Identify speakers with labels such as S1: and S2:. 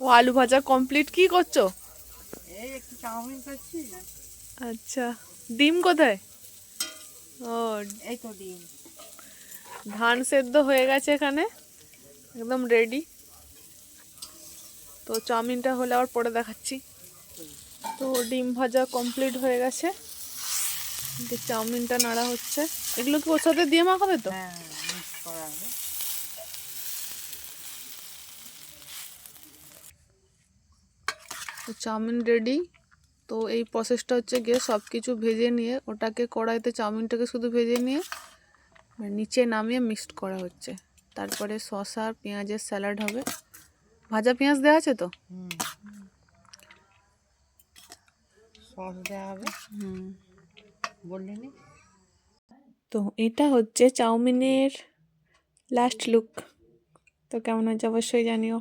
S1: ও আলু ভাজা কমপ্লিট। কি করছো?
S2: এই একটু চাউমিন করছি।
S1: আচ্ছা, ডিম কোথায়? ও,
S2: এই তো ডিম।
S1: ধান সেদ্ধ হয়ে গেছে এখানে, একদম রেডি। তো চাউমিনটা হলে আবার পরে দেখাচ্ছি। তো ডিম ভাজা কমপ্লিট হয়ে গেছে, চাউমিনটা নাড়া হচ্ছে। এগুলো কি ওর সাথে দিয়ে মাখাবে তো?
S2: হ্যাঁ, মিক্স করা হবে।
S1: তো চাউমিন রেডি। তো এই প্রসেসটা হচ্ছে গিয়ে সব কিছু ভেজে নিয়ে ওটাকে কড়াইতে, চাউমিনটাকে শুধু ভেজে নিয়ে নিচে নামিয়ে মিক্সড করা হচ্ছে। তারপরে শসা আর পেঁয়াজের স্যালাড হবে। ভাজা পেঁয়াজ দেওয়া আছে তো?
S2: সস দেওয়া হবে। বললিনি?
S1: তো এটা হচ্ছে চাউমিনের লাস্ট লুক। তো কেমন হয়েছে অবশ্যই জানিও।